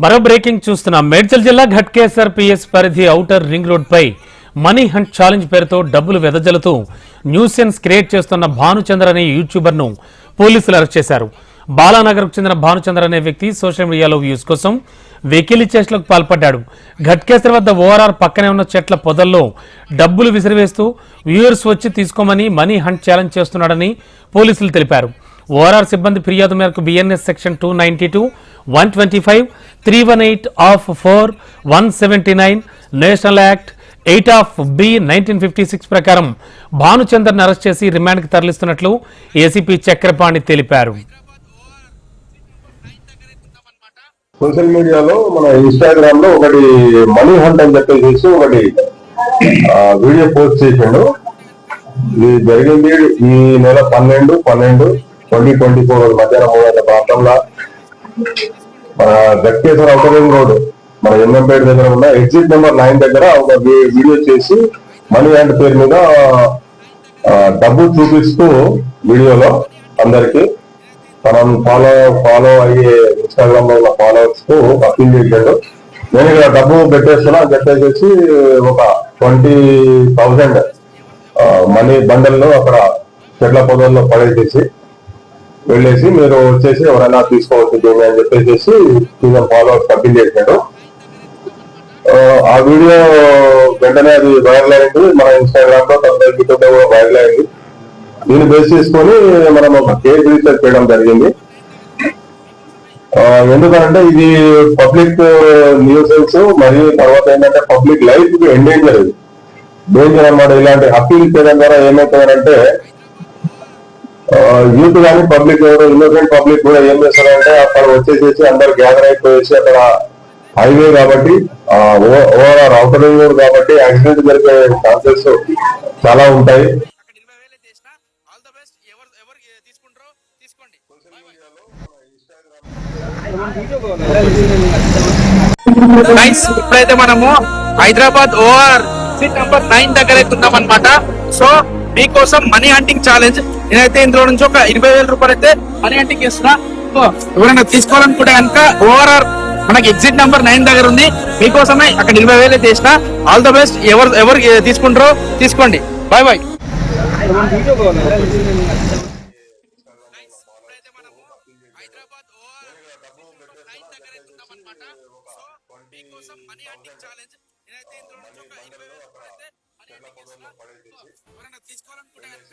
మరో బ్రేకింగ్ చూస్తున్నాం. మేడ్చల్ జిల్లా ఘట్కేసర్ పిఎస్ పరిధి ఔటర్ రింగ్ రోడ్ పై మనీ హంట్ ఛాలెంజ్ పేరుతో డబ్బులు వెదజల్లుతూ న్యూసెన్స్ క్రియేట్ చేస్తున్న భానుచంద్ర అనే యూట్యూబర్ ను పోలీసులు అరెస్ట్ చేశారు. బాలానగర్ కు చెందిన భానుచంద్ర అనే వ్యక్తి సోషల్ మీడియాలో వ్యూస్ కోసం వెకిలి చేష్టలకు పాల్పడ్డాడు. ఘట్కేసర్ వద్ద ఓఆర్ఆర్ పక్కనే ఉన్న చెట్ల పొదల్లో డబ్బులు విసిరివేస్తూ వ్యూయర్స్ వచ్చి తీసుకోమని మనీ హంట్ ఛాలెంజ్ చేస్తున్నాడని పోలీసులు తెలిపారు. ఓఆర్ఆర్ సిబ్బంది ఫిర్యాదు మేరకు BNS section 292, 125, 318 of 4, 179, national act 8 of B 1956 ప్రకారం భానుచందర్ను అరెస్ట్ చేసి రిమాండ్కి తరలిస్తున్నట్లు ఏసీపీ చక్రపాణి తెలిపారు. సోషల్ మీడియాలో మన ఇన్స్టాగ్రామ్ లో ఒకటి మనీ హంట్ అని చెప్పేసి ఒకటి వీడియో పోస్ట్ చేసిండు. ఇది జరిగింది ఈ నెల 12/12/2024 మధ్యాహ్నం 3 గంటల ప్రాంతంలో మన ఘట్కేసర్ ఔటర్ రింగ్ రోడ్ మన ఎమ్మెపేట దగ్గర ఉన్న ఎగ్జిట్ నెంబర్ 9 దగ్గర ఒక వీడియో చేసి మనీ హంట్ పేరు మీద డబ్బు చూపిస్తూ వీడియోలో అందరికి మనం ఫాలో అయ్యే ఇన్స్టాగ్రామ్ లో ఉన్న ఫాలోవర్స్ కు అప్పీల్ చేశాడు. నేను ఇక్కడ డబ్బు పెట్టేస్తున్నా చెప్పేసి ఒక 20,000 మనీ బండల్లో అక్కడ చెట్ల పొదల్లో పడేసేసి వెళ్ళేసి మీరు వచ్చేసి ఎవరైనా తీసుకోవచ్చు దీన్ని అని చెప్పేసి ఫాలోవర్స్ అప్పీల్ చేశాడు. ఆ వీడియో వెంటనే అది వైరల్ అయింది. మన ఇన్స్టాగ్రామ్ లో కూడా వైరల్ అయింది. దీన్ని బేస్ చేసుకొని మనం ఒక కేసు రిజిస్టర్ చేయడం జరిగింది. ఎందుకంటే ఇది పబ్లిక్ న్యూసెన్స్ మరియు తర్వాత ఏంటంటే పబ్లిక్ లైఫ్ కి ఎండేంజర్ డేంజర్ అన్నమాట. ఇలాంటి అప్పీల్ చేయడం ద్వారా ఏమవుతుందంటే యూత్ కానీ పబ్లిక్ ఎవరు ఇన్నోసెంట్ పబ్లిక్ కూడా ఏం చేస్తారంటే అక్కడ వచ్చేసేసి అందరు గ్యాదర్ అయిపోయేసి అక్కడ హైవే కాబట్టి ఓవరాల్ ఔటర్ రింగ్ రోడ్ కాబట్టి యాక్సిడెంట్ జరిగే ఛాన్సెస్ చాలా ఉంటాయి. ఇప్పుడైతే మనము హైదరాబాద్ ఓఆర్ సీట్ నంబర్ 9 దగ్గర అయితే ఉన్నాం అనమాట. సో మీకోసం మనీ హంటింగ్ ఛాలెంజ్ నేనైతే ఇందులో నుంచి ఒక 20,000 రూపాయలు అయితే మనీ హంటింగ్ చేస్తున్నా. సో ఎవరైనా తీసుకోవాలనుకుంటే కనుక ఓఆర్ఆర్ మనకి ఎగ్జిట్ నంబర్ 9 దగ్గర ఉంది. మీకోసమే అక్కడ 20,000 అయితే చేసిన. All the best. ఎవరు తీసుకుంటారో తీసుకోండి. Bye bye. మీకోసం మనీ హంటింగ్ ఛాలెంజ్ నేనైతే ఇందులో నుంచి ఒక 20,000 రూపాయలు అయితే మనీ హంటింగ్ చేస్తున్నా. ఎవరైనా తీసుకోవాలనుకుంటే కనుక